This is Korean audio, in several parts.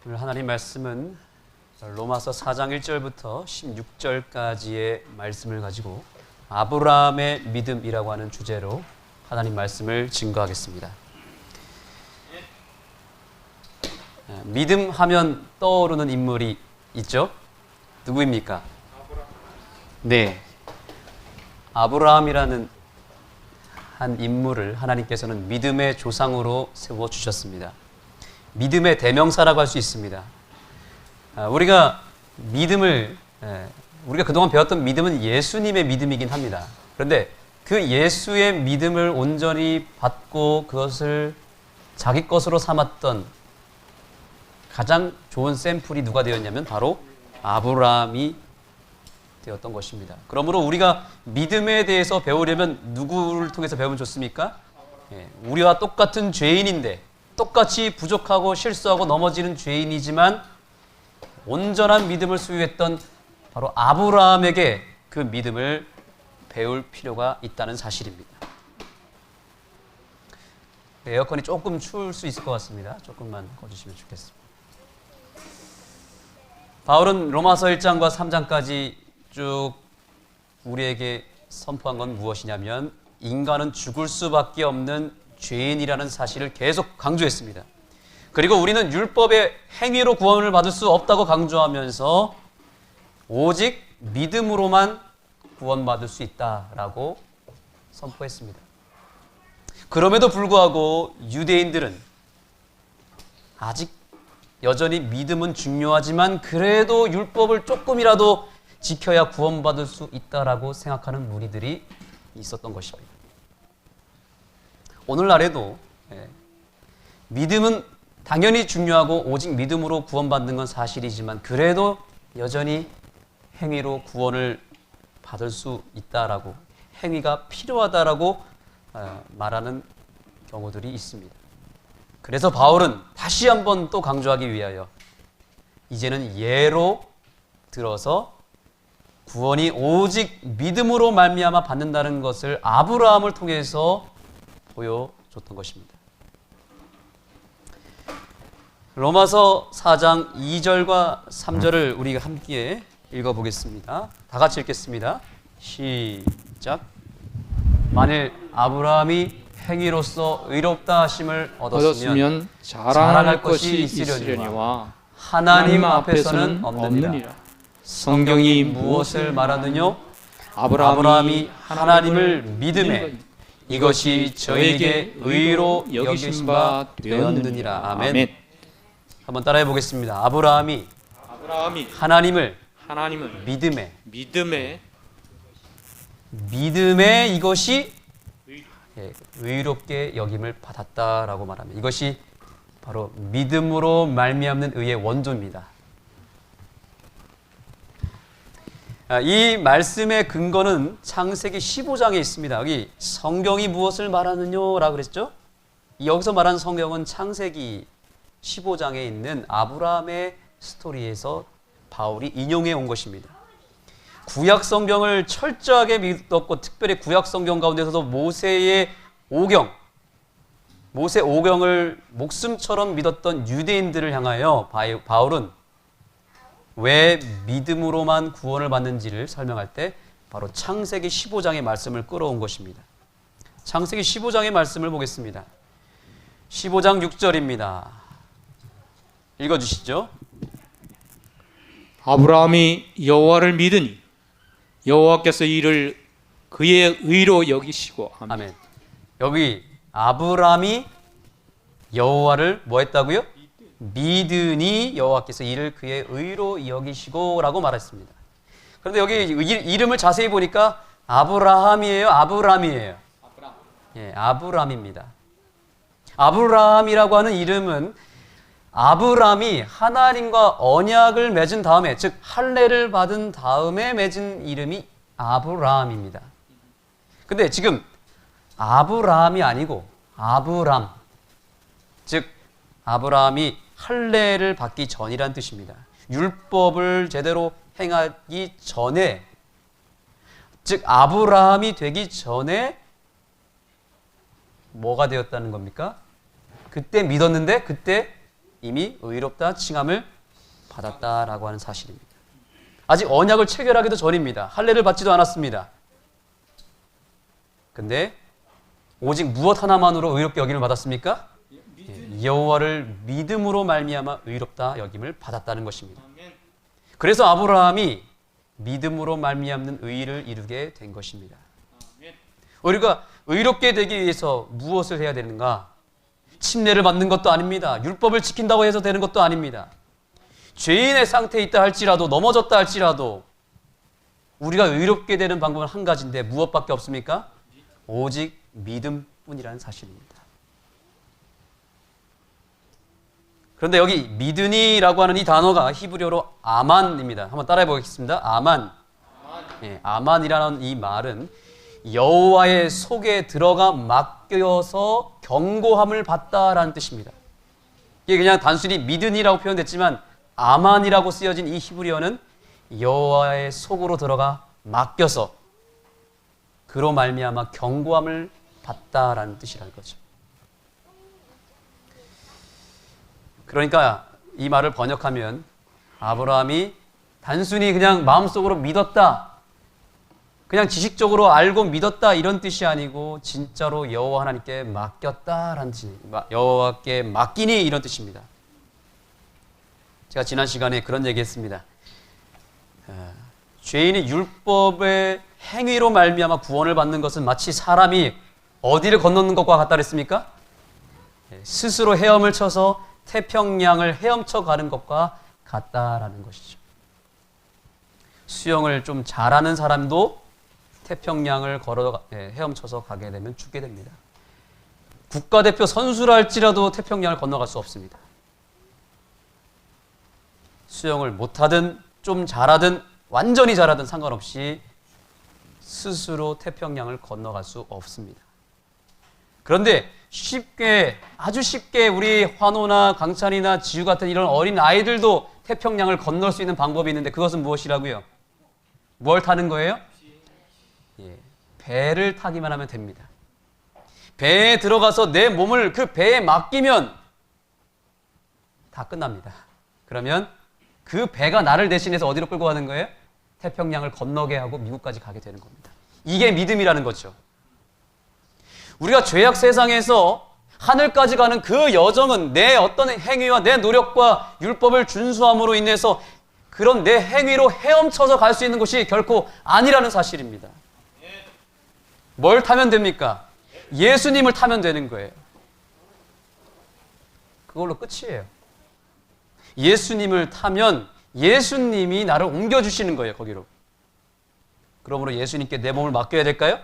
오늘 하나님 말씀은 로마서 4장 1절부터 16절까지의 말씀을 가지고 아브라함의 믿음이라고 하는 주제로 하나님 말씀을 증거하겠습니다. 믿음 하면 떠오르는 인물이 있죠? 누구입니까? 네, 아브라함이라는 한 인물을 하나님께서는 믿음의 조상으로 세워주셨습니다. 믿음의 대명사라고 할 수 있습니다. 우리가 그동안 배웠던 믿음은 예수님의 믿음이긴 합니다. 그런데 그 예수의 믿음을 온전히 받고 그것을 자기 것으로 삼았던 가장 좋은 샘플이 누가 되었냐면 바로 아브라함이 되었던 것입니다. 그러므로 우리가 믿음에 대해서 배우려면 누구를 통해서 배우면 좋습니까? 우리와 똑같은 죄인인데 똑같이 부족하고 실수하고 넘어지는 죄인이지만 온전한 믿음을 소유했던 바로 아브라함에게 그 믿음을 배울 필요가 있다는 사실입니다. 에어컨이 조금 추울 수 있을 것 같습니다. 조금만 꺼주시면 좋겠습니다. 바울은 로마서 1장과 3장까지 쭉 우리에게 선포한 건 무엇이냐면 인간은 죽을 수밖에 없는 죄인이라는 사실을 계속 강조했습니다. 그리고 우리는 율법의 행위로 구원을 받을 수 없다고 강조하면서 오직 믿음으로만 구원받을 수 있다라고 선포했습니다. 그럼에도 불구하고 유대인들은 아직 여전히 믿음은 중요하지만 그래도 율법을 조금이라도 지켜야 구원받을 수 있다라고 생각하는 무리들이 있었던 것입니다. 오늘날에도 믿음은 당연히 중요하고 오직 믿음으로 구원받는 건 사실이지만 그래도 여전히 행위로 구원을 받을 수 있다라고 행위가 필요하다라고 말하는 경우들이 있습니다. 그래서 바울은 다시 한번 또 강조하기 위하여 이제는 예로 들어서 구원이 오직 믿음으로 말미암아 받는다는 것을 아브라함을 통해서 보여줬던 것입니다. 로마서 4장 2절과 3절을 우리가 함께 읽어보겠습니다. 다 같이 읽겠습니다. 시작. 만일 아브라함이 행위로서 의롭다 하심을 얻었으면 자랑할 것이 있으려니와 하나님 앞에서는 없느니라. 성경이 무엇을 말하느뇨? 아브라함이 하나님을 믿음에 이것이 저에게 의로 여기신 바 되었느니라. 아멘. 한번 따라해 보겠습니다. 아브라함이 하나님을 믿음에 이것이 의롭게 여김을 받았다라고 말합니다. 이것이 바로 믿음으로 말미암는 의의 원조입니다. 이 말씀의 근거는 창세기 15장에 있습니다. 여기 성경이 무엇을 말하느냐라고 그랬죠? 여기서 말하는 성경은 창세기 15장에 있는 아브라함의 스토리에서 바울이 인용해 온 것입니다. 구약 성경을 철저하게 믿었고 특별히 구약 성경 가운데서도 모세 오경을 목숨처럼 믿었던 유대인들을 향하여 바울은 왜 믿음으로만 구원을 받는지를 설명할 때 바로 창세기 15장의 말씀을 끌어온 것입니다. 창세기 15장의 말씀을 보겠습니다. 15장 6절입니다. 읽어주시죠. 아브라함이 여호와를 믿으니 여호와께서 이를 그의 의로 여기시고. 아멘. 여기 아브라함이 여호와를 뭐 했다고요? 믿으니 여호와께서 이를 그의 의로 여기시고라고 말했습니다. 그런데 여기 이름을 자세히 보니까 아브라함이에요, 아브람이에요? 아브람입니다. 아브라함이라고 하는 이름은 아브람이 하나님과 언약을 맺은 다음에, 즉 할례를 받은 다음에 맺은 이름이 아브라함입니다. 근데 지금 아브라함이 아니고 아브람, 즉 아브라함이 할례를 받기 전이란 뜻입니다. 율법을 제대로 행하기 전에, 즉 아브라함이 되기 전에 뭐가 되었다는 겁니까? 그때 믿었는데 그때 이미 의롭다 칭함을 받았다라고 하는 사실입니다. 아직 언약을 체결하기도 전입니다. 할례를 받지도 않았습니다. 근데 오직 무엇 하나만으로 의롭게 여김을 받았습니까? 여호와를 믿음으로 말미암아 의롭다 여김을 받았다는 것입니다. 그래서 아브라함이 믿음으로 말미암는 의를 이루게 된 것입니다. 우리가 의롭게 되기 위해서 무엇을 해야 되는가? 침례를 받는 것도 아닙니다. 율법을 지킨다고 해서 되는 것도 아닙니다. 죄인의 상태에 있다 할지라도, 넘어졌다 할지라도 우리가 의롭게 되는 방법은 한 가지인데 무엇밖에 없습니까? 오직 믿음뿐이라는 사실입니다. 그런데 여기 믿으니라고 하는 이 단어가 히브리어로 아만입니다. 한번 따라해 보겠습니다. 아만. 예, 아만이라는 이 말은 여호와의 속에 들어가 맡겨서 경고함을 받다라는 뜻입니다. 이게 그냥 단순히 믿으니라고 표현됐지만 아만이라고 쓰여진 이 히브리어는 여호와의 속으로 들어가 맡겨서 그로 말미암아 경고함을 받다라는 뜻이라는 거죠. 그러니까 이 말을 번역하면 아브라함이 단순히 그냥 마음속으로 믿었다, 그냥 지식적으로 알고 믿었다 이런 뜻이 아니고 진짜로 여호와 하나님께 맡겼다라는 뜻, 여호와께 맡기니 이런 뜻입니다. 제가 지난 시간에 그런 얘기했습니다. 죄인이 율법의 행위로 말미암아 구원을 받는 것은 마치 사람이 어디를 건너는 것과 같다 그랬습니까? 스스로 헤엄을 쳐서 태평양을 헤엄쳐 가는 것과 같다라는 것이죠. 수영을 좀 잘하는 사람도 태평양을 헤엄쳐서 가게 되면 죽게 됩니다. 국가대표 선수라 할지라도 태평양을 건너갈 수 없습니다. 수영을 못하든 좀 잘하든 완전히 잘하든 상관없이 스스로 태평양을 건너갈 수 없습니다. 그런데 아주 쉽게 우리 환호나 강찬이나 지유 같은 이런 어린 아이들도 태평양을 건널 수 있는 방법이 있는데 그것은 무엇이라고요? 뭘 타는 거예요? 배를 타기만 하면 됩니다. 배에 들어가서 내 몸을 그 배에 맡기면 다 끝납니다. 그러면 그 배가 나를 대신해서 어디로 끌고 가는 거예요? 태평양을 건너게 하고 미국까지 가게 되는 겁니다. 이게 믿음이라는 거죠. 우리가 죄악 세상에서 하늘까지 가는 그 여정은 내 어떤 행위와 내 노력과 율법을 준수함으로 인해서 그런 내 행위로 헤엄쳐서 갈 수 있는 것이 결코 아니라는 사실입니다. 뭘 타면 됩니까? 예수님을 타면 되는 거예요. 그걸로 끝이에요. 예수님을 타면 예수님이 나를 옮겨주시는 거예요, 거기로. 그러므로 예수님께 내 몸을 맡겨야 될까요?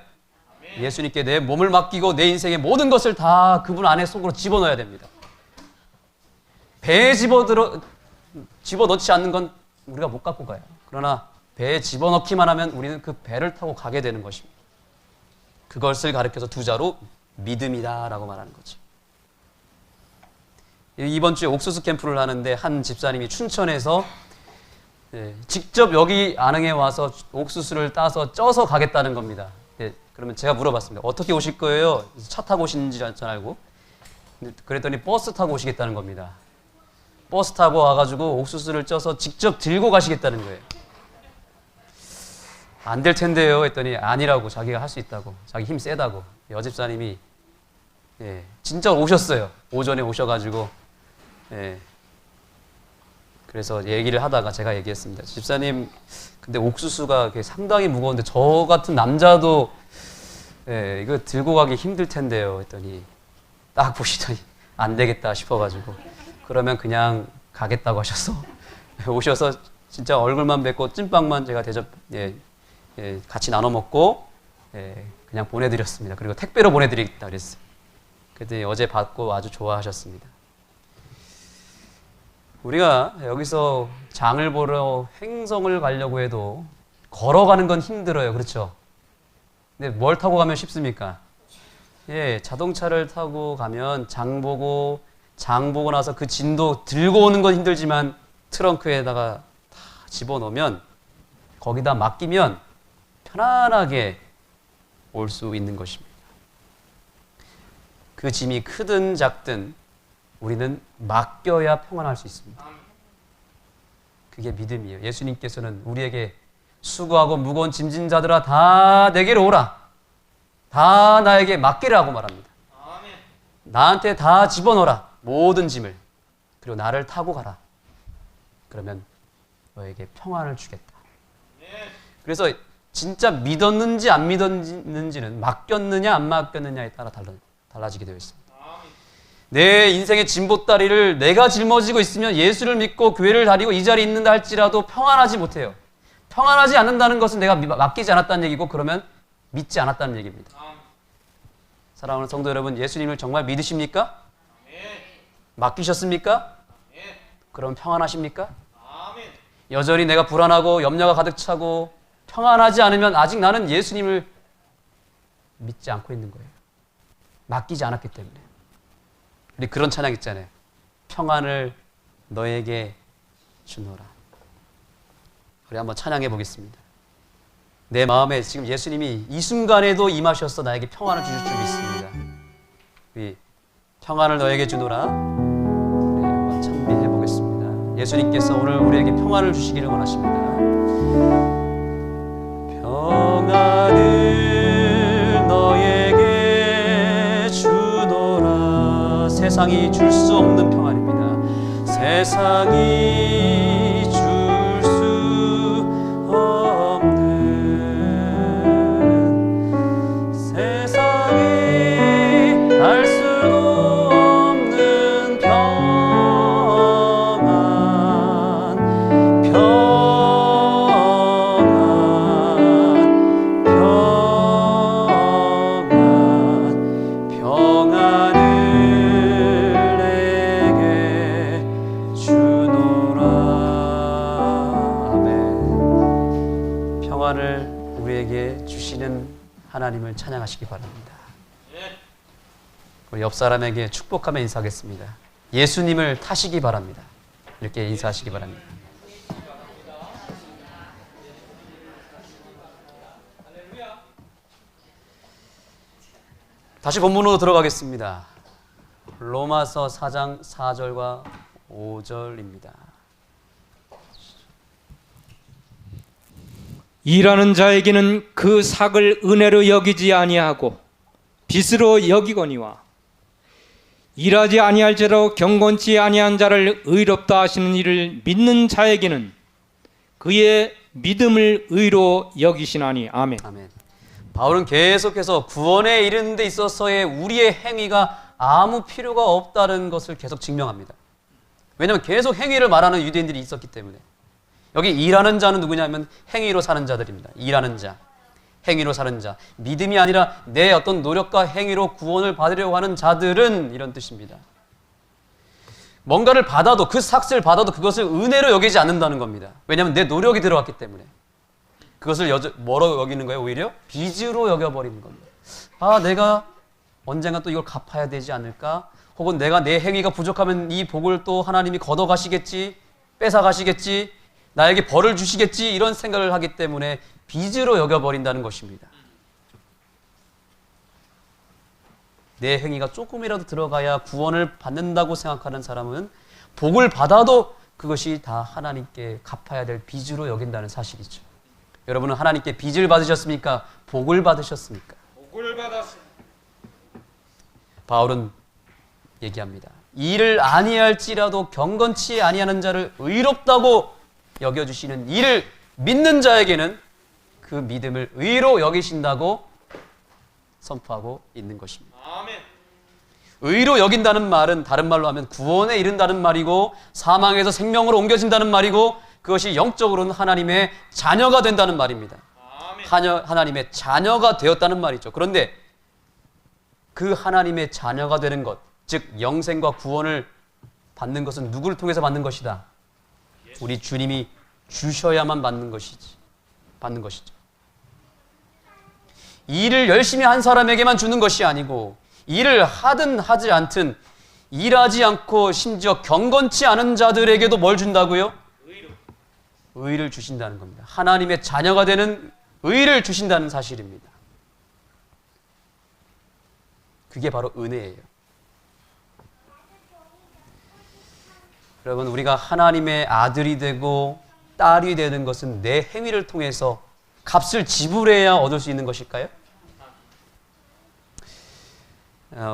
예수님께 내 몸을 맡기고 내 인생의 모든 것을 다 그분 안에 속으로 집어넣어야 됩니다. 배에 집어넣지 않는 건 우리가 못 갖고 가요. 그러나 배에 집어넣기만 하면 우리는 그 배를 타고 가게 되는 것입니다. 그것을 가리켜서 두 자로 믿음이다라고 말하는 거죠. 이번 주에 옥수수 캠프를 하는데 한 집사님이 춘천에서 직접 여기 안흥에 와서 옥수수를 따서 쪄서 가겠다는 겁니다. 그러면 제가 물어봤습니다. 어떻게 오실 거예요? 차 타고 오시는지 잘 알고. 그랬더니 버스 타고 오시겠다는 겁니다. 버스 타고 와가지고 옥수수를 쪄서 직접 들고 가시겠다는 거예요. 안 될 텐데요 했더니 아니라고, 자기가 할 수 있다고, 자기 힘 세다고. 여집사님이 진짜 오셨어요. 오전에 오셔가지고 그래서 얘기를 하다가 제가 얘기했습니다. 집사님, 근데 옥수수가 상당히 무거운데 저 같은 남자도 이거 들고 가기 힘들 텐데요 했더니 딱 보시더니 안 되겠다 싶어가지고 그러면 그냥 가겠다고 하셔서 오셔서 진짜 얼굴만 뵙고 찐빵만 제가 같이 나눠 먹고 그냥 보내드렸습니다. 그리고 택배로 보내드리겠다 그랬어요. 그랬더니 어제 받고 아주 좋아하셨습니다. 우리가 여기서 장을 보러 행성을 가려고 해도 걸어가는 건 힘들어요. 그렇죠? 근데 뭘 타고 가면 쉽습니까? 자동차를 타고 가면 장 보고 나서 그 진도 들고 오는 건 힘들지만 트렁크에다가 다 집어넣으면 거기다 맡기면 편안하게 올 수 있는 것입니다. 그 짐이 크든 작든 우리는 맡겨야 평안할 수 있습니다. 그게 믿음이에요. 예수님께서는 우리에게 수고하고 무거운 짐진 자들아 다 내게로 오라. 다 나에게 맡기라고 말합니다. 나한테 다 집어넣어라. 모든 짐을. 그리고 나를 타고 가라. 그러면 너에게 평안을 주겠다. 그래서 진짜 믿었는지 안 믿었는지는 맡겼느냐 안 맡겼느냐에 따라 달라지게 되어 있습니다. 내 인생의 진보다리를 내가 짊어지고 있으면 예수를 믿고 교회를 다니고 이 자리에 있는다 할지라도 평안하지 못해요. 평안하지 않는다는 것은 내가 맡기지 않았다는 얘기고 그러면 믿지 않았다는 얘기입니다. 사랑하는 성도 여러분, 예수님을 정말 믿으십니까? 맡기셨습니까? 그럼 평안하십니까? 여전히 내가 불안하고 염려가 가득 차고 평안하지 않으면 아직 나는 예수님을 믿지 않고 있는 거예요. 맡기지 않았기 때문에. 우리 그런 찬양 있잖아요. 평안을 너에게 주노라. 우리 한번 찬양해 보겠습니다. 내 마음에 지금 예수님이 이 순간에도 임하셔서 나에게 평안을 주실 줄 믿습니다. 우리 평안을 너에게 주노라. 우리 한번 찬미해 보겠습니다. 예수님께서 오늘 우리에게 평안을 주시기를 원하십니다. 평안을 너에게 주노라. 세상이 줄 수 없는 평안입니다. 세상이 줄 수 없는, 세상이 알 수도 없는 평안, 평안을 내게 주노라. 아멘. 평안을 우리에게 주시는 하나님을 찬양하시기 바랍니다. 우리 옆 사람에게 축복하며 인사하겠습니다. 예수님을 타시기 바랍니다. 이렇게 인사하시기 바랍니다. 다시 본문으로 들어가겠습니다. 로마서 4장 4절과 5절입니다. 일하는 자에게는 그 삭을 은혜로 여기지 아니하고 빚으로 여기거니와 일하지 아니할지라도 경건치 아니한 자를 의롭다 하시는 이를 믿는 자에게는 그의 믿음을 의로 여기시나니. 아멘. 아멘. 바울은 계속해서 구원에 이르는 데 있어서의 우리의 행위가 아무 필요가 없다는 것을 계속 증명합니다. 왜냐하면 계속 행위를 말하는 유대인들이 있었기 때문에. 여기 일하는 자는 누구냐면 행위로 사는 자들입니다. 일하는 자, 행위로 사는 자. 믿음이 아니라 내 어떤 노력과 행위로 구원을 받으려고 하는 자들은 이런 뜻입니다. 뭔가를 받아도, 그 삭스를 받아도 그것을 은혜로 여기지 않는다는 겁니다. 왜냐하면 내 노력이 들어갔기 때문에. 그것을 뭐로 여기는 거예요? 오히려 빚으로 여겨버리는 겁니다. 아, 내가 언젠가 또 이걸 갚아야 되지 않을까? 혹은 내가 내 행위가 부족하면 이 복을 또 하나님이 걷어가시겠지, 뺏어가시겠지, 나에게 벌을 주시겠지, 이런 생각을 하기 때문에 빚으로 여겨버린다는 것입니다. 내 행위가 조금이라도 들어가야 구원을 받는다고 생각하는 사람은 복을 받아도 그것이 다 하나님께 갚아야 될 빚으로 여긴다는 사실이죠. 여러분은 하나님께 빚을 받으셨습니까? 복을 받으셨습니까? 복을 받았습니다. 바울은 얘기합니다. 일을 아니할지라도 경건치 아니하는 자를 의롭다고 여겨주시는 이를 믿는 자에게는 그 믿음을 의로 여기신다고 선포하고 있는 것입니다. 아멘. 의로 여긴다는 말은 다른 말로 하면 구원에 이른다는 말이고 사망에서 생명으로 옮겨진다는 말이고 그것이 영적으로는 하나님의 자녀가 된다는 말입니다. 하나님의 자녀가 되었다는 말이죠. 그런데 그 하나님의 자녀가 되는 것, 즉 영생과 구원을 받는 것은 누구를 통해서 받는 것이다? 우리 주님이 주셔야만 받는 것이죠. 일을 열심히 한 사람에게만 주는 것이 아니고 일을 하든 하지 않든 일하지 않고 심지어 경건치 않은 자들에게도 뭘 준다고요? 의를 주신다는 겁니다. 하나님의 자녀가 되는 의를 주신다는 사실입니다. 그게 바로 은혜예요. 여러분, 우리가 하나님의 아들이 되고 딸이 되는 것은 내 행위를 통해서 값을 지불해야 얻을 수 있는 것일까요?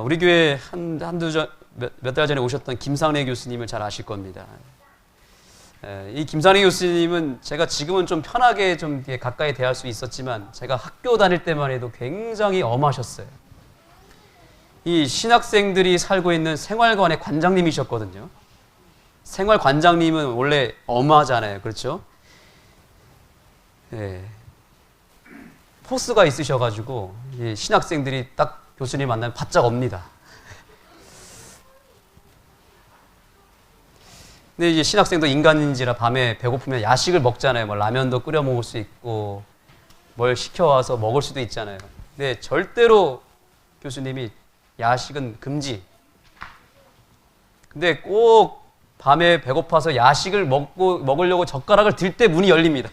우리 교회 몇 달 전에 오셨던 김상래 교수님을 잘 아실 겁니다. 이 김상래 교수님은 제가 지금은 좀 편하게 좀 가까이 대할 수 있었지만 제가 학교 다닐 때만 해도 굉장히 엄하셨어요. 이 신학생들이 살고 있는 생활관의 관장님이셨거든요. 생활관장님은 원래 엄하잖아요. 그렇죠? 예. 포스가 있으셔가지고 신학생들이 딱 교수님 만나면 바짝 옵니다. 근데 이제 신학생도 인간인지라 밤에 배고프면 야식을 먹잖아요. 뭐 라면도 끓여 먹을 수 있고 뭘 시켜와서 먹을 수도 있잖아요. 근데 절대로 교수님이 야식은 금지. 근데 꼭 밤에 배고파서 야식을 먹으려고 젓가락을 들 때 문이 열립니다.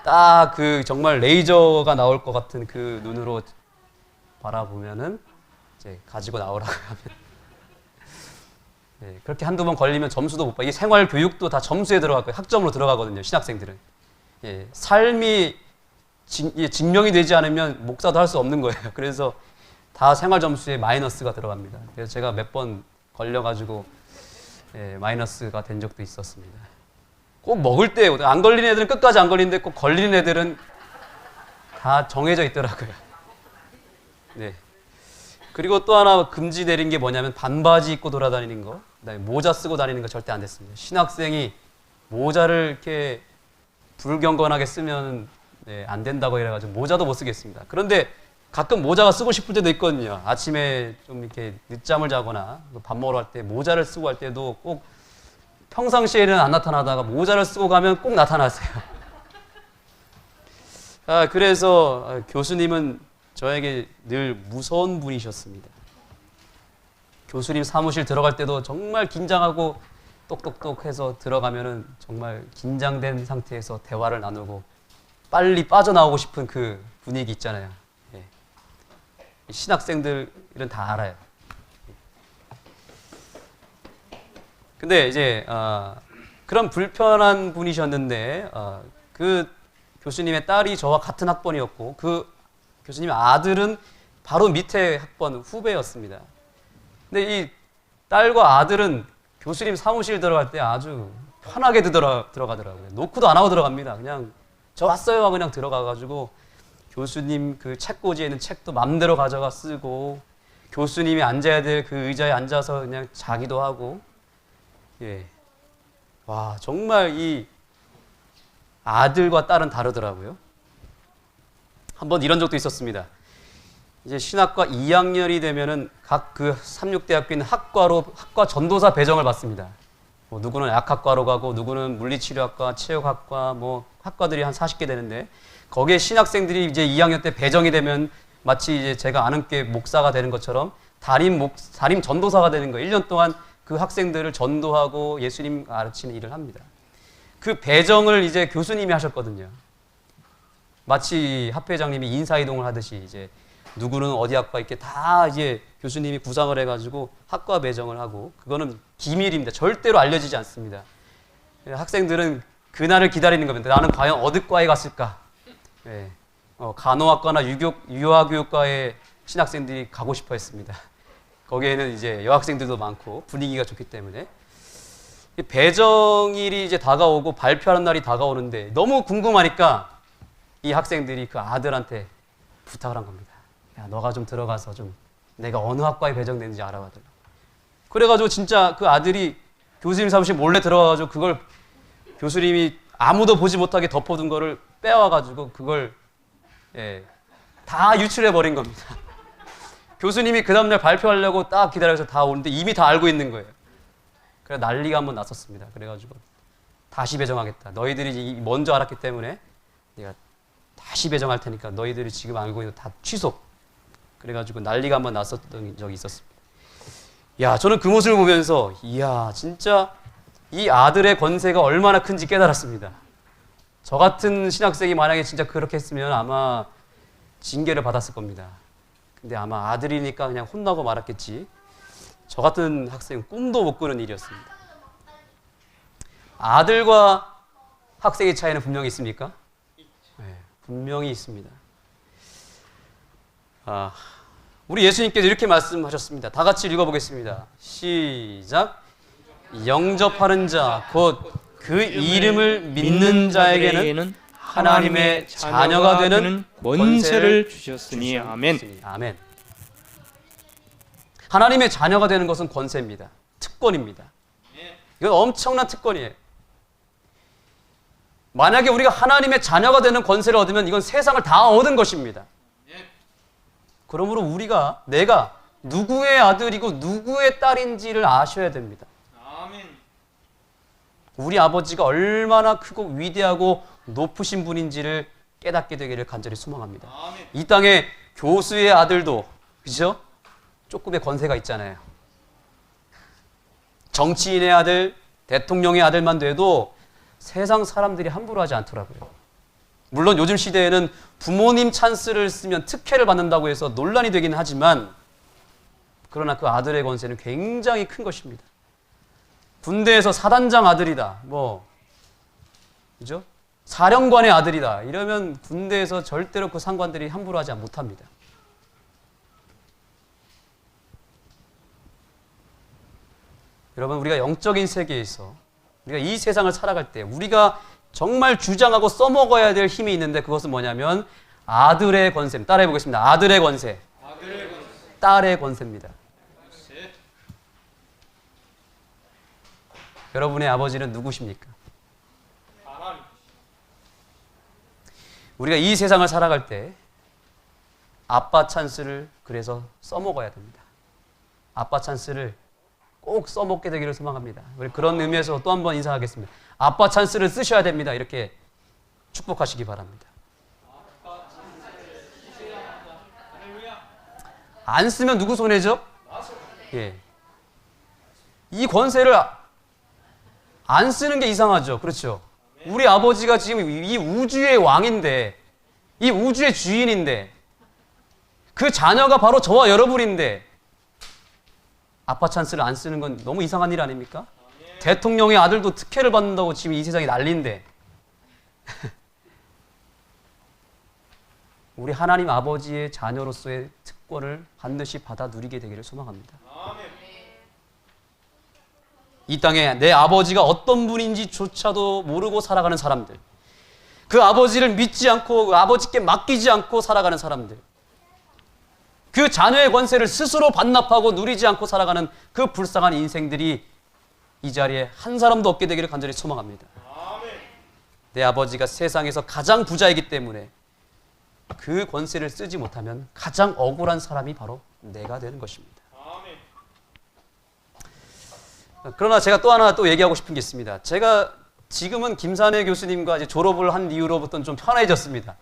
딱 그 정말 레이저가 나올 것 같은 그 눈으로 바라보면은 이제 가지고 나오라고 하면. 네, 그렇게 한두 번 걸리면 점수도 못 봐. 이게 생활 교육도 다 점수에 들어가고 학점으로 들어가거든요. 신학생들은. 예, 삶이 증명이 되지 않으면 목사도 할 수 없는 거예요. 그래서 다 생활 점수에 마이너스가 들어갑니다. 그래서 제가 몇 번 걸려가지고 마이너스가 된 적도 있었습니다. 꼭 먹을 때 안 걸리는 애들은 끝까지 안 걸리는데 꼭 걸리는 애들은 다 정해져 있더라고요. 네. 그리고 또 하나 금지 내린 게 뭐냐면 반바지 입고 돌아다니는 거, 그다음에 모자 쓰고 다니는 거 절대 안 됐습니다. 신학생이 모자를 이렇게 불경건하게 쓰면 안 된다고 이래가지고 모자도 못 쓰겠습니다. 그런데 가끔 모자가 쓰고 싶을 때도 있거든요. 아침에 좀 이렇게 늦잠을 자거나 밥 먹으러 갈 때 모자를 쓰고 할 때도 꼭 평상시에는 안 나타나다가 모자를 쓰고 가면 꼭 나타나세요. 그래서 교수님은 저에게 늘 무서운 분이셨습니다. 교수님 사무실 들어갈 때도 정말 긴장하고 똑똑똑해서 들어가면은 정말 긴장된 상태에서 대화를 나누고 빨리 빠져나오고 싶은 그 분위기 있잖아요. 예. 신학생들은 다 알아요. 근데 이제 그런 불편한 분이셨는데 그 교수님의 딸이 저와 같은 학번이었고 그 교수님의 아들은 바로 밑에 학번 후배였습니다. 근데 이 딸과 아들은 교수님 사무실 들어갈 때 아주 편하게 들어가더라고요. 노크도 안 하고 들어갑니다. 그냥 저 왔어요 하고 그냥 들어가가지고 교수님 그 책꽂이에 있는 책도 맘대로 가져가 쓰고 교수님이 앉아야 될 그 의자에 앉아서 그냥 자기도 하고. 예. 와, 정말 이 아들과 딸은 다르더라고요. 한번 이런 적도 있었습니다. 이제 신학과 2학년이 되면은 각 그 삼육대학교 있는 학과 전도사 배정을 받습니다. 뭐 누구는 약학과로 가고 누구는 물리치료학과, 체육학과 뭐 학과들이 한 40개 되는데 거기에 신학생들이 이제 2학년 때 배정이 되면 마치 이제 제가 아는 게 목사가 되는 것처럼 담임 전도사가 되는 거예요. 1년 동안 그 학생들을 전도하고 예수님 가르치는 일을 합니다. 그 배정을 이제 교수님이 하셨거든요. 마치 학회장님이 인사이동을 하듯이 이제 누구는 어디 학과 이렇게 다 이제 교수님이 구상을 해가지고 학과 배정을 하고 그거는 기밀입니다. 절대로 알려지지 않습니다. 학생들은 그날을 기다리는 겁니다. 나는 과연 어느 과에 갔을까? 네. 간호학과나 유아교육과에 신학생들이 가고 싶어 했습니다. 거기에는 이제 여학생들도 많고 분위기가 좋기 때문에 배정일이 이제 다가오고 발표하는 날이 다가오는데 너무 궁금하니까 이 학생들이 그 아들한테 부탁을 한 겁니다. 야, 너가 좀 들어가서 좀 내가 어느 학과에 배정됐는지 알아봐 달라. 그래가지고 진짜 그 아들이 교수님 사무실 몰래 들어가가지고 그걸 교수님이 아무도 보지 못하게 덮어둔 거를 빼와가지고 그걸 다 유출해 버린 겁니다. 교수님이 그 다음날 발표하려고 딱 기다려서 다 오는데 이미 다 알고 있는 거예요. 그래 난리가 한번 났었습니다. 그래가지고 다시 배정하겠다. 너희들이 먼저 알았기 때문에 내가 다시 배정할 테니까 너희들이 지금 알고 있는 거 다 취소. 그래가지고 난리가 한번 났었던 적이 있었습니다. 야, 저는 그 모습을 보면서 이야, 진짜 이 아들의 권세가 얼마나 큰지 깨달았습니다. 저 같은 신학생이 만약에 진짜 그렇게 했으면 아마 징계를 받았을 겁니다. 근데 아마 아들이니까 그냥 혼나고 말았겠지. 저 같은 학생은 꿈도 못 꾸는 일이었습니다. 아들과 학생의 차이는 분명히 있습니까? 네, 분명히 있습니다. 우리 예수님께서 이렇게 말씀하셨습니다. 다 같이 읽어보겠습니다. 시작. 영접하는 자, 곧 그 이름을 믿는 자에게는 하나님의 자녀가 되는 권세를 주셨으니 아멘. 아멘. 하나님의 자녀가 되는 것은 권세입니다. 특권입니다. 이건 엄청난 특권이에요. 만약에 우리가 하나님의 자녀가 되는 권세를 얻으면 이건 세상을 다 얻은 것입니다. 그러므로 내가 누구의 아들이고 누구의 딸인지를 아셔야 됩니다. 우리 아버지가 얼마나 크고 위대하고 높으신 분인지를 깨닫게 되기를 간절히 소망합니다. 이 땅에 교수의 아들도, 그죠? 조금의 권세가 있잖아요. 정치인의 아들, 대통령의 아들만 돼도 세상 사람들이 함부로 하지 않더라고요. 물론 요즘 시대에는 부모님 찬스를 쓰면 특혜를 받는다고 해서 논란이 되긴 하지만, 그러나 그 아들의 권세는 굉장히 큰 것입니다. 군대에서 사단장 아들이다, 그죠? 사령관의 아들이다, 이러면 군대에서 절대로 그 상관들이 함부로 하지 못합니다. 여러분, 우리가 영적인 세계에서 우리가 이 세상을 살아갈 때 우리가 정말 주장하고 써먹어야 될 힘이 있는데, 그것은 뭐냐면 아들의 권세입니다. 따라해 보겠습니다. 아들의 권세. 딸의 권세입니다. 여러분의 아버지는 누구십니까? 우리가 이 세상을 살아갈 때 아빠 찬스를 그래서 써먹어야 됩니다. 아빠 찬스를 꼭 써먹게 되기를 소망합니다. 우리 그런 의미에서 또 한 번 인사하겠습니다. 아빠 찬스를 쓰셔야 됩니다. 이렇게 축복하시기 바랍니다. 안 쓰면 누구 손해죠? 예. 이 권세를 안 쓰는 게 이상하죠. 그렇죠? 우리 아버지가 지금 이 우주의 왕인데, 이 우주의 주인인데, 그 자녀가 바로 저와 여러분인데 아빠 찬스를 안 쓰는 건 너무 이상한 일 아닙니까? 대통령의 아들도 특혜를 받는다고 지금 이 세상이 난리인데 우리 하나님 아버지의 자녀로서의 특권을 반드시 받아 누리게 되기를 소망합니다. 이 땅에 내 아버지가 어떤 분인지조차도 모르고 살아가는 사람들, 그 아버지를 믿지 않고 그 아버지께 맡기지 않고 살아가는 사람들, 그 자녀의 권세를 스스로 반납하고 누리지 않고 살아가는 그 불쌍한 인생들이 이 자리에 한 사람도 없게 되기를 간절히 소망합니다. 내 아버지가 세상에서 가장 부자이기 때문에 그 권세를 쓰지 못하면 가장 억울한 사람이 바로 내가 되는 것입니다. 그러나 제가 또 하나 얘기하고 싶은 게 있습니다. 제가 지금은 김산회 교수님과 이제 졸업을 한 이후로부터는 좀 편해졌습니다.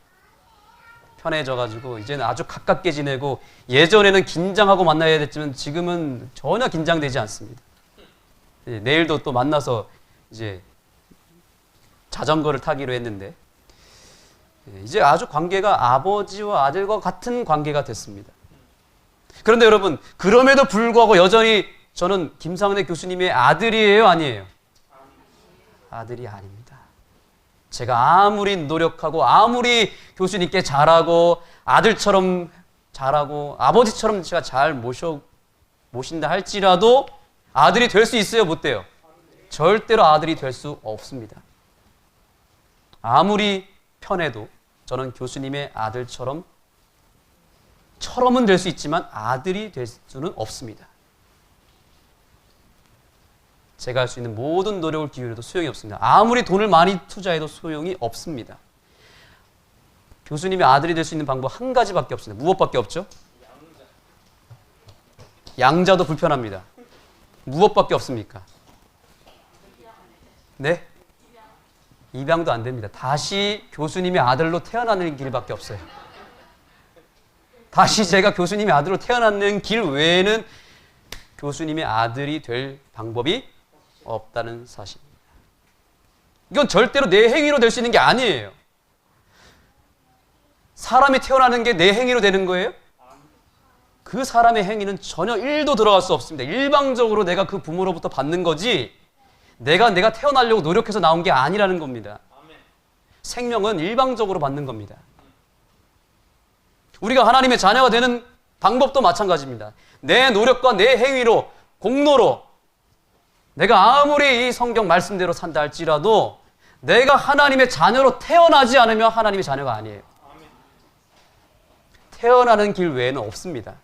편해져가지고 이제는 아주 가깝게 지내고, 예전에는 긴장하고 만나야 됐지만 지금은 전혀 긴장되지 않습니다. 내일도 또 만나서 이제 자전거를 타기로 했는데, 이제 아주 관계가 아버지와 아들과 같은 관계가 됐습니다. 그런데 여러분, 그럼에도 불구하고 여전히 저는 김상래 교수님의 아들이에요, 아니에요? 아들이 아닙니다. 제가 아무리 노력하고 아무리 교수님께 잘하고 아들처럼 잘하고 아버지처럼 제가 잘 모신다 할지라도 아들이 될 수 있어요, 못 돼요? 절대로 아들이 될 수 없습니다. 아무리 편해도 저는 교수님의 아들처럼은 될 수 있지만 아들이 될 수는 없습니다. 제가 할 수 있는 모든 노력을 기울여도 소용이 없습니다. 아무리 돈을 많이 투자해도 소용이 없습니다. 교수님이 아들이 될 수 있는 방법 한 가지밖에 없습니다. 무엇밖에 없죠? 양자도 불편합니다. 무엇밖에 없습니까? 네? 입양도 안 됩니다. 다시 교수님의 아들로 태어나는 길밖에 없어요. 다시 제가 교수님의 아들로 태어나는 길 외에는 교수님의 아들이 될 방법이 없다는 사실입니다. 이건 절대로 내 행위로 될 수 있는 게 아니에요. 사람이 태어나는 게 내 행위로 되는 거예요? 그 사람의 행위는 전혀 1도 들어갈 수 없습니다. 일방적으로 내가 그 부모로부터 받는 거지 내가 태어나려고 노력해서 나온 게 아니라는 겁니다. 생명은 일방적으로 받는 겁니다. 우리가 하나님의 자녀가 되는 방법도 마찬가지입니다. 내 노력과 내 행위로, 공로로 내가 아무리 이 성경 말씀대로 산다 할지라도 내가 하나님의 자녀로 태어나지 않으면 하나님의 자녀가 아니에요. 태어나는 길 외에는 없습니다.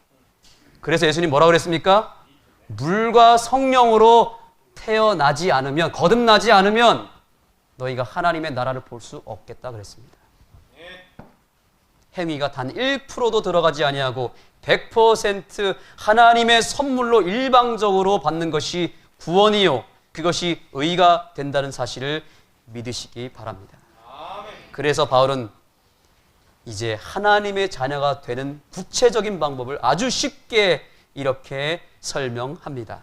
그래서 예수님 뭐라고 그랬습니까? 물과 성령으로 태어나지 않으면, 거듭나지 않으면 너희가 하나님의 나라를 볼 수 없겠다 그랬습니다. 행위가 단 1%도 들어가지 아니하고 100% 하나님의 선물로 일방적으로 받는 것이 구원이요, 그것이 의가 된다는 사실을 믿으시기 바랍니다. 그래서 바울은 이제 하나님의 자녀가 되는 구체적인 방법을 아주 쉽게 이렇게 설명합니다.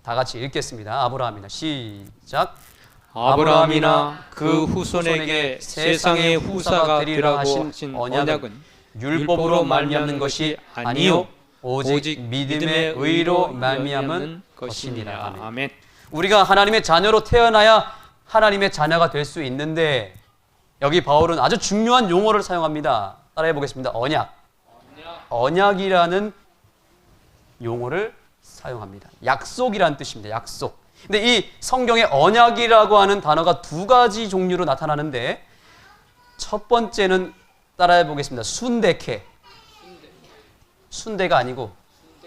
다 같이 읽겠습니다. 아브라함이나 시작. 아브라함이나 그 후손에게 세상의 후사가 되리라고 하신 언약은 율법으로 말미암는 것이 아니요 오직 믿음의 의로 말미암은 것이니라. 아멘. 우리가 하나님의 자녀로 태어나야 하나님의 자녀가 될 수 있는데 여기 바울은 아주 중요한 용어를 사용합니다. 따라해 보겠습니다. 언약이라는 용어를 사용합니다. 약속이라는 뜻입니다. 약속. 근데 이 성경에 언약이라고 하는 단어가 두 가지 종류로 나타나는데 첫 번째는 따라해 보겠습니다. 순데케. 순대가 아니고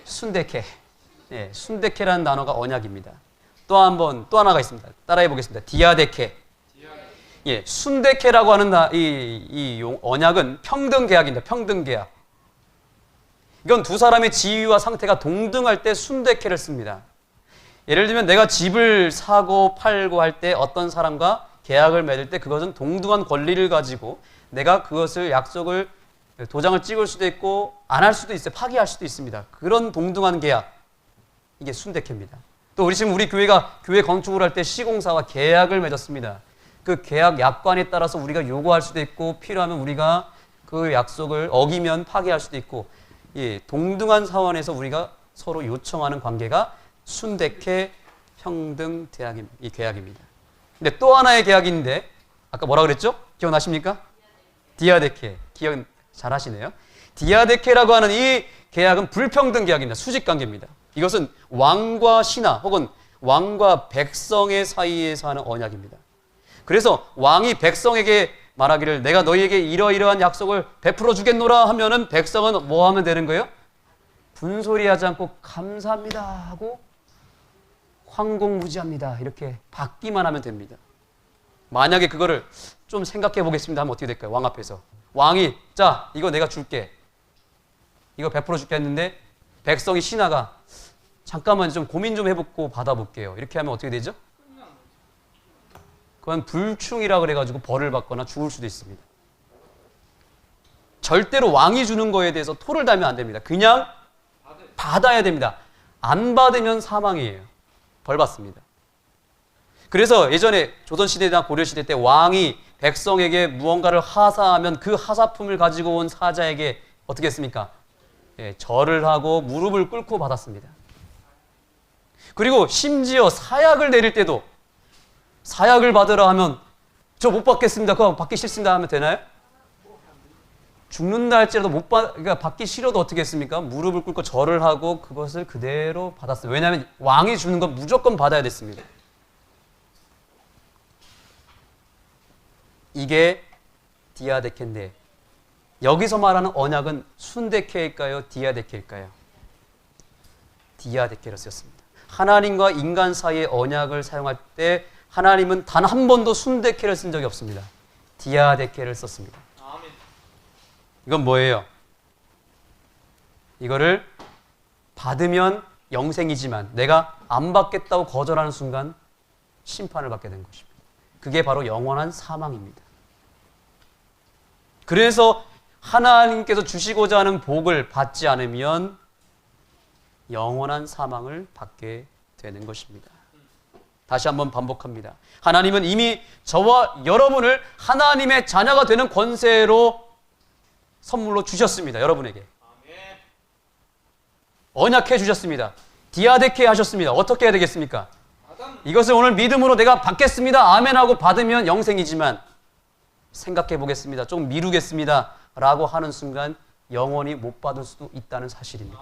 순데케. 네, 순데케라는 단어가 언약입니다. 또 하나가 있습니다. 따라해 보겠습니다. 디아데케. 예, 순데케라고 하는 이 언약은 평등 계약입니다. 평등 계약. 이건 두 사람의 지위와 상태가 동등할 때 순데케를 씁니다. 예를 들면 내가 집을 사고 팔고 할 때 어떤 사람과 계약을 맺을 때 그것은 동등한 권리를 가지고 내가 그것을 약속을 도장을 찍을 수도 있고 안 할 수도 있어요. 파기할 수도 있습니다. 그런 동등한 계약, 이게 순데케입니다. 또 우리 교회가 교회 건축을 할 때 시공사와 계약을 맺었습니다. 그 계약 약관에 따라서 우리가 요구할 수도 있고 필요하면 우리가 그 약속을 어기면 파기할 수도 있고, 예, 동등한 사원에서 우리가 서로 요청하는 관계가 순데케 평등 계약입니다. 근데 또 하나의 계약인데 아까 뭐라 그랬죠? 기억나십니까? 디아데케. 기억 잘 하시네요. 디아데케라고 하는 이 계약은 불평등 계약입니다. 수직 관계입니다. 이것은 왕과 신하 혹은 왕과 백성의 사이에서 하는 언약입니다. 그래서 왕이 백성에게 말하기를 내가 너희에게 이러이러한 약속을 베풀어 주겠노라 하면은 백성은 뭐 하면 되는 거예요? 분소리하지 않고 감사합니다 하고 황공무지합니다 이렇게 받기만 하면 됩니다. 만약에 그거를 좀 생각해 보겠습니다 하면 어떻게 될까요? 왕 앞에서 왕이 자 이거 내가 줄게, 이거 베풀어 줄게 했는데 백성이 신하가 잠깐만 좀 고민 좀 해보고 받아볼게요 이렇게 하면 어떻게 되죠? 그건 불충이라 그래가지고 벌을 받거나 죽을 수도 있습니다. 절대로 왕이 주는 거에 대해서 토를 달면 안 됩니다. 그냥 받아야 됩니다. 안 받으면 사망이에요. 벌 받습니다. 그래서 예전에 조선시대나 고려시대 때 왕이 백성에게 무언가를 하사하면 그 하사품을 가지고 온 사자에게 어떻게 했습니까? 예, 절을 하고 무릎을 꿇고 받았습니다. 그리고 심지어 사약을 내릴 때도 사약을 받으라 하면 저 못 받겠습니다. 그거 받기 싫습니다 하면 되나요? 죽는다 할지라도 그러니까 받기 싫어도 어떻게 했습니까? 무릎을 꿇고 절을 하고 그것을 그대로 받았어요. 왜냐하면 왕이 주는 건 무조건 받아야 됐습니다. 이게 디아데케인데 여기서 말하는 언약은 순데케일까요? 디아데케일까요? 디아데케로 쓰였습니다. 하나님과 인간 사이의 언약을 사용할 때 하나님은 단 한 번도 순데케를 쓴 적이 없습니다. 디아데케를 썼습니다. 이건 뭐예요? 이거를 받으면 영생이지만 내가 안 받겠다고 거절하는 순간 심판을 받게 된 것입니다. 그게 바로 영원한 사망입니다. 그래서 하나님께서 주시고자 하는 복을 받지 않으면 영원한 사망을 받게 되는 것입니다. 다시 한번 반복합니다. 하나님은 이미 저와 여러분을 하나님의 자녀가 되는 권세로 선물로 주셨습니다. 여러분에게. 언약해 주셨습니다. 디아데케 하셨습니다. 어떻게 해야 되겠습니까? 이것을 오늘 믿음으로 내가 받겠습니다. 아멘하고 받으면 영생이지만 생각해 보겠습니다. 좀 미루겠습니다. 라고 하는 순간 영원히 못 받을 수도 있다는 사실입니다.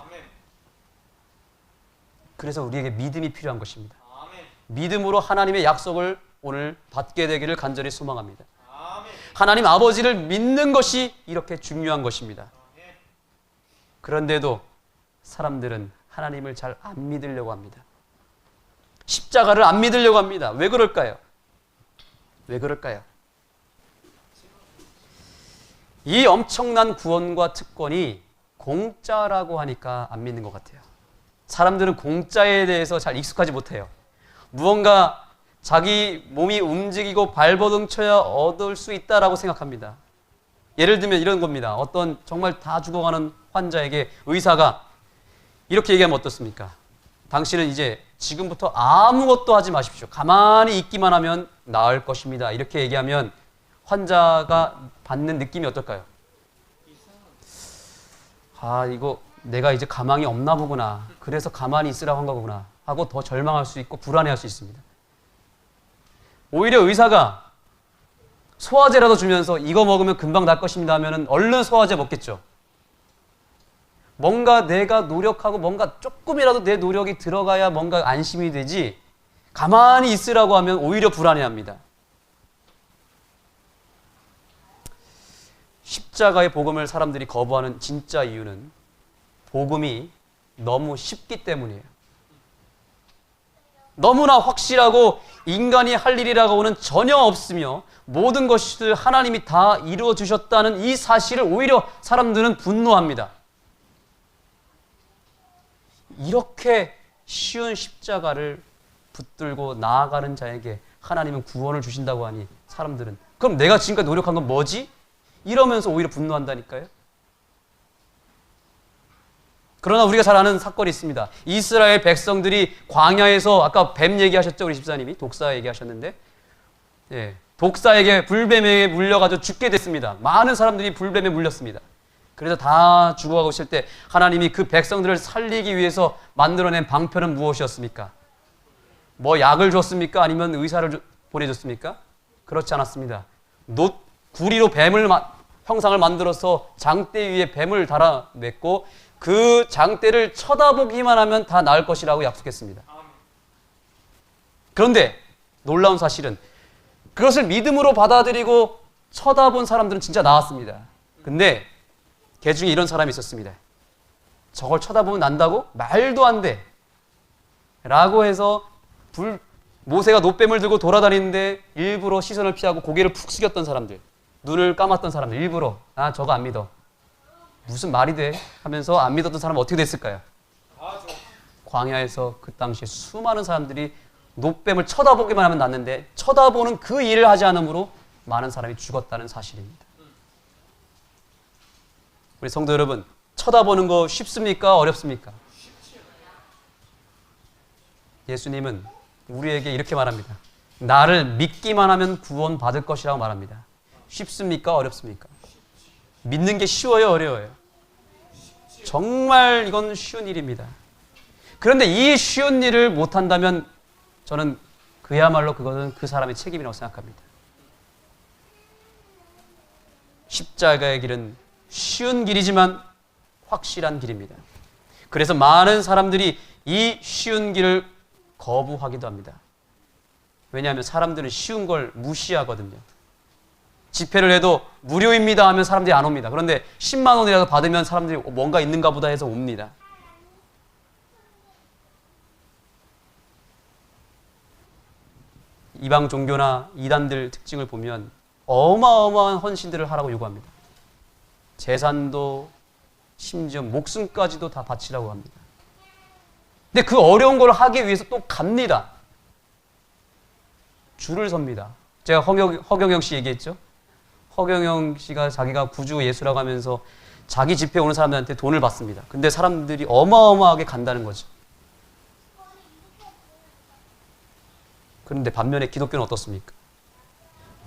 그래서 우리에게 믿음이 필요한 것입니다. 믿음으로 하나님의 약속을 오늘 받게 되기를 간절히 소망합니다. 하나님 아버지를 믿는 것이 이렇게 중요한 것입니다. 그런데도 사람들은 하나님을 잘 안 믿으려고 합니다. 십자가를 안 믿으려고 합니다. 왜 그럴까요? 왜 그럴까요? 이 엄청난 구원과 특권이 공짜라고 하니까 안 믿는 것 같아요. 사람들은 공짜에 대해서 잘 익숙하지 못해요. 무언가 자기 몸이 움직이고 발버둥 쳐야 얻을 수 있다라고 생각합니다. 예를 들면 이런 겁니다. 어떤 정말 다 죽어가는 환자에게 의사가 이렇게 얘기하면 어떻습니까? 당신은 이제 지금부터 아무것도 하지 마십시오. 가만히 있기만 하면 나을 것입니다. 이렇게 얘기하면 환자가 받는 느낌이 어떨까요? 아, 이거 내가 이제 가망이 없나 보구나. 그래서 가만히 있으라고 한 거구나. 하고 더 절망할 수 있고 불안해할 수 있습니다. 오히려 의사가 소화제라도 주면서 이거 먹으면 금방 날 것입니다 하면은 얼른 소화제 먹겠죠. 뭔가 내가 노력하고 뭔가 조금이라도 내 노력이 들어가야 뭔가 안심이 되지 가만히 있으라고 하면 오히려 불안해합니다. 십자가의 복음을 사람들이 거부하는 진짜 이유는 복음이 너무 쉽기 때문이에요. 너무나 확실하고 인간이 할 일이라고는 전혀 없으며 모든 것을 하나님이 다 이루어 주셨다는 이 사실을 오히려 사람들은 분노합니다. 이렇게 쉬운 십자가를 붙들고 나아가는 자에게 하나님은 구원을 주신다고 하니 사람들은 그럼 내가 지금까지 노력한 건 뭐지? 이러면서 오히려 분노한다니까요. 그러나 우리가 잘 아는 사건이 있습니다. 이스라엘 백성들이 광야에서 아까 뱀 얘기하셨죠? 우리 집사님이 독사 얘기하셨는데 독사에게 불뱀에게 물려가지고 죽게 됐습니다. 많은 사람들이 불뱀에 물렸습니다. 그래서 다 죽어가고 있을 때 하나님이 그 백성들을 살리기 위해서 만들어낸 방편은 무엇이었습니까? 뭐 약을 줬습니까? 아니면 의사를 보내줬습니까? 그렇지 않았습니다. 구리로 뱀을 형상을 만들어서 장대 위에 뱀을 달아냈고 그 장대를 쳐다보기만 하면 다 나을 것이라고 약속했습니다. 그런데 놀라운 사실은 그것을 믿음으로 받아들이고 쳐다본 사람들은 진짜 나았습니다. 근데 개 중에 이런 사람이 있었습니다. 저걸 쳐다보면 난다고? 말도 안 돼. 라고 해서 모세가 놋뱀을 들고 돌아다니는데 일부러 시선을 피하고 고개를 푹 숙였던 사람들, 눈을 감았던 사람들, 일부러 아 저거 안 믿어. 무슨 말이 돼? 하면서 안 믿었던 사람은 어떻게 됐을까요? 광야에서 그 당시에 수많은 사람들이 놋뱀을 쳐다보기만 하면 낫는데 쳐다보는 그 일을 하지 않으므로 많은 사람이 죽었다는 사실입니다. 우리 성도 여러분, 쳐다보는 거 쉽습니까? 어렵습니까? 예수님은 우리에게 이렇게 말합니다. 나를 믿기만 하면 구원 받을 것이라고 말합니다. 쉽습니까? 어렵습니까? 믿는 게 쉬워요? 어려워요? 정말 이건 쉬운 일입니다. 그런데 이 쉬운 일을 못한다면 저는 그야말로 그것은 그 사람의 책임이라고 생각합니다. 십자가의 길은 쉬운 길이지만 확실한 길입니다. 그래서 많은 사람들이 이 쉬운 길을 거부하기도 합니다. 왜냐하면 사람들은 쉬운 걸 무시하거든요. 집회를 해도 무료입니다 하면 사람들이 안 옵니다. 그런데 10만 원이라도 받으면 사람들이 뭔가 있는가 보다 해서 옵니다. 이방 종교나 이단들 특징을 보면 어마어마한 헌신들을 하라고 요구합니다. 재산도 심지어 목숨까지도 다 바치라고 합니다. 근데 그 어려운 걸 하기 위해서 또 갑니다. 줄을 섭니다. 제가 허경영 씨 얘기했죠? 허경영 씨가 자기가 구주 예수라고 하면서 자기 집회에 오는 사람들한테 돈을 받습니다. 근데 사람들이 어마어마하게 간다는 거죠. 그런데 반면에 기독교는 어떻습니까?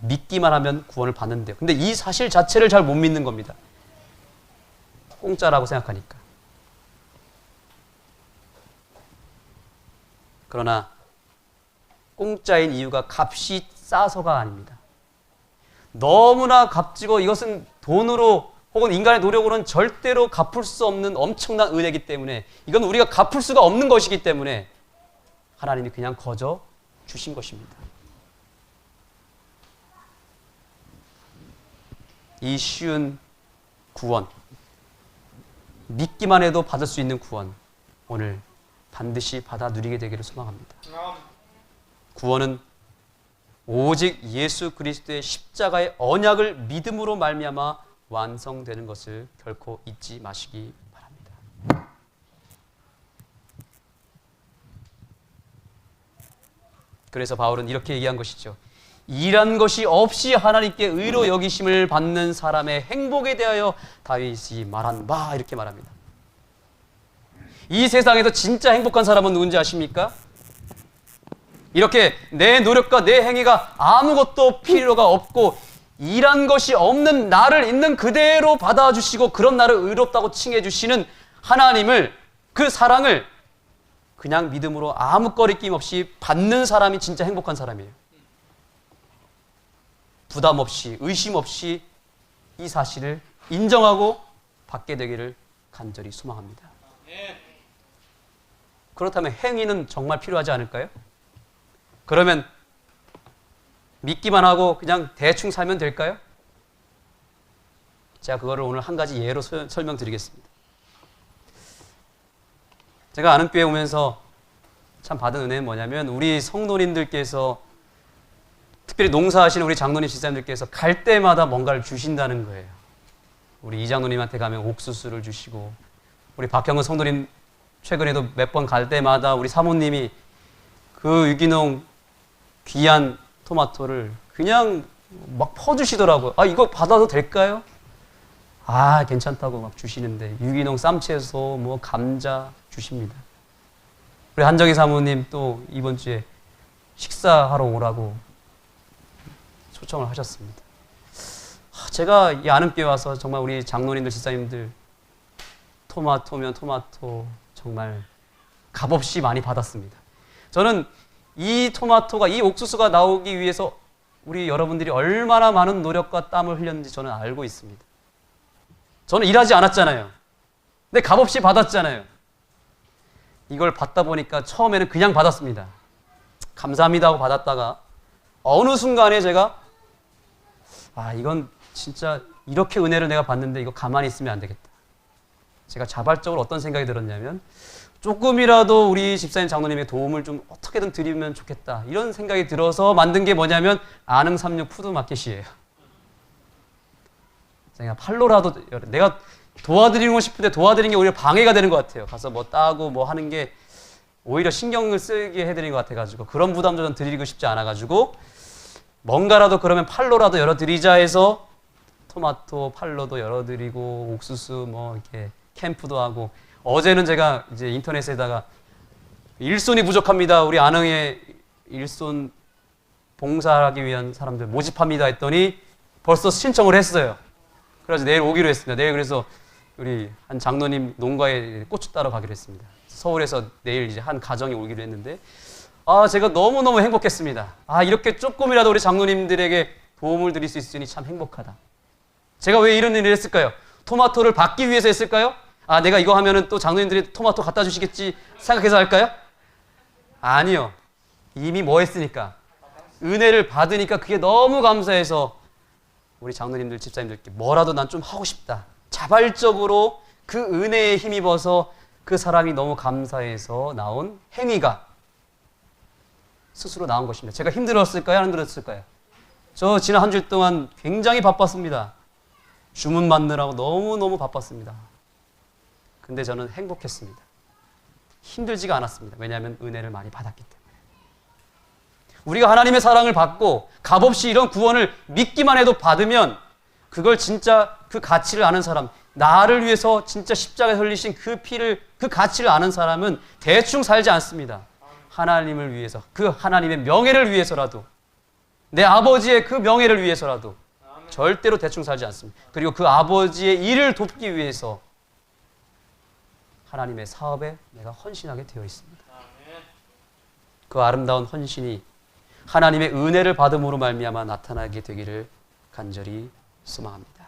믿기만 하면 구원을 받는데요. 근데 이 사실 자체를 잘 못 믿는 겁니다. 공짜라고 생각하니까. 그러나 공짜인 이유가 값이 싸서가 아닙니다. 너무나 값지고 이것은 돈으로 혹은 인간의 노력으로는 절대로 갚을 수 없는 엄청난 은혜이기 때문에, 이건 우리가 갚을 수가 없는 것이기 때문에 하나님이 그냥 거저 주신 것입니다. 이 쉬운 구원, 믿기만 해도 받을 수 있는 구원, 오늘 반드시 받아 누리게 되기를 소망합니다. 구원은 오직 예수 그리스도의 십자가의 언약을 믿음으로 말미암아 완성되는 것을 결코 잊지 마시기 바랍니다. 그래서 바울은 이렇게 얘기한 것이죠. 일한 것이 없이 하나님께 의로 여기심을 받는 사람의 행복에 대하여 다윗이 말한 바, 이렇게 말합니다. 이 세상에서 진짜 행복한 사람은 누군지 아십니까? 이렇게 내 노력과 내 행위가 아무것도 필요가 없고 일한 것이 없는 나를 있는 그대로 받아주시고 그런 나를 의롭다고 칭해 주시는 하나님을, 그 사랑을 그냥 믿음으로 아무 거리낌 없이 받는 사람이 진짜 행복한 사람이에요. 부담 없이, 의심 없이 이 사실을 인정하고 받게 되기를 간절히 소망합니다. 그렇다면 행위는 정말 필요하지 않을까요? 그러면 믿기만 하고 그냥 대충 살면 될까요? 제가 그거를 오늘 한 가지 예로 설명드리겠습니다. 제가 아는 교회 오면서 참 받은 은혜는 뭐냐면, 우리 성도님들께서, 특별히 농사하시는 우리 장로님 집사님들께서 갈 때마다 뭔가를 주신다는 거예요. 우리 이장로님한테 가면 옥수수를 주시고, 우리 박형은 성도님 최근에도 몇 번 갈 때마다 우리 사모님이 그 유기농 귀한 토마토를 그냥 막 퍼주시더라고요. 아, 이거 받아도 될까요? 아, 괜찮다고 막 주시는데, 유기농 쌈채소, 뭐 감자 주십니다. 우리 한정희 사모님 또 이번 주에 식사하러 오라고 초청을 하셨습니다. 제가 이 아는 교회 와서 정말 우리 장로님들, 집사님들 토마토면 토마토 정말 값없이 많이 받았습니다. 저는 이 토마토가, 이 옥수수가 나오기 위해서 우리 여러분들이 얼마나 많은 노력과 땀을 흘렸는지 저는 알고 있습니다. 저는 일하지 않았잖아요. 근데 값없이 받았잖아요. 이걸 받다 보니까 처음에는 그냥 받았습니다. 감사합니다 하고 받았다가 어느 순간에 제가, 아, 이건 진짜 이렇게 은혜를 내가 받는데 이거 가만히 있으면 안 되겠다. 제가 자발적으로 어떤 생각이 들었냐면, 조금이라도 우리 집사님 장로님의 도움을 좀 어떻게든 드리면 좋겠다, 이런 생각이 들어서 만든 게 뭐냐면 안흥36 푸드마켓이에요. 제가 팔로라도, 내가 도와드리고 싶은데 도와드리는 게 오히려 방해가 되는 것 같아요. 가서 뭐 따고 뭐 하는 게 오히려 신경을 쓰게 해드리는 것 같아가지고, 그런 부담도 좀 드리고 싶지 않아가지고 뭔가라도 그러면 팔로라도 열어드리자 해서 토마토 팔로도 열어드리고, 옥수수 뭐 이렇게 캠프도 하고, 어제는 제가 이제 인터넷에다가 일손이 부족합니다, 우리 안흥에 일손 봉사하기 위한 사람들 모집합니다 했더니 벌써 신청을 했어요. 그래서 내일 오기로 했습니다. 내일 그래서 우리 한 장로님 농가에 고추 따러 가기로 했습니다. 서울에서 내일 이제 한 가정이 오기로 했는데, 아, 제가 너무너무 행복했습니다. 아, 이렇게 조금이라도 우리 장로님들에게 도움을 드릴 수 있으니 참 행복하다. 제가 왜 이런 일을 했을까요? 토마토를 받기 위해서 했을까요? 아, 내가 이거 하면은 또 장로님들이 토마토 갖다 주시겠지 생각해서 할까요? 아니요. 이미 뭐 했으니까? 은혜를 받으니까 그게 너무 감사해서 우리 장로님들, 집사님들께 뭐라도 난 좀 하고 싶다. 자발적으로 그 은혜에 힘입어서 그 사랑이 너무 감사해서 나온 행위가 스스로 나온 것입니다. 제가 힘들었을까요? 안 힘들었을까요? 저 지난 한 주 동안 굉장히 바빴습니다. 주문 받느라고 너무너무 바빴습니다. 근데 저는 행복했습니다. 힘들지가 않았습니다. 왜냐하면 은혜를 많이 받았기 때문에. 우리가 하나님의 사랑을 받고 값없이 이런 구원을 믿기만 해도 받으면, 그걸 진짜 그 가치를 아는 사람, 나를 위해서 진짜 십자가에 흘리신 그 피를, 그 가치를 아는 사람은 대충 살지 않습니다. 하나님을 위해서, 그 하나님의 명예를 위해서라도, 내 아버지의 그 명예를 위해서라도 절대로 대충 살지 않습니다. 그리고 그 아버지의 일을 돕기 위해서 하나님의 사업에 내가 헌신하게 되어 있습니다. 그 아름다운 헌신이 하나님의 은혜를 받음으로 말미암아 나타나게 되기를 간절히 소망합니다.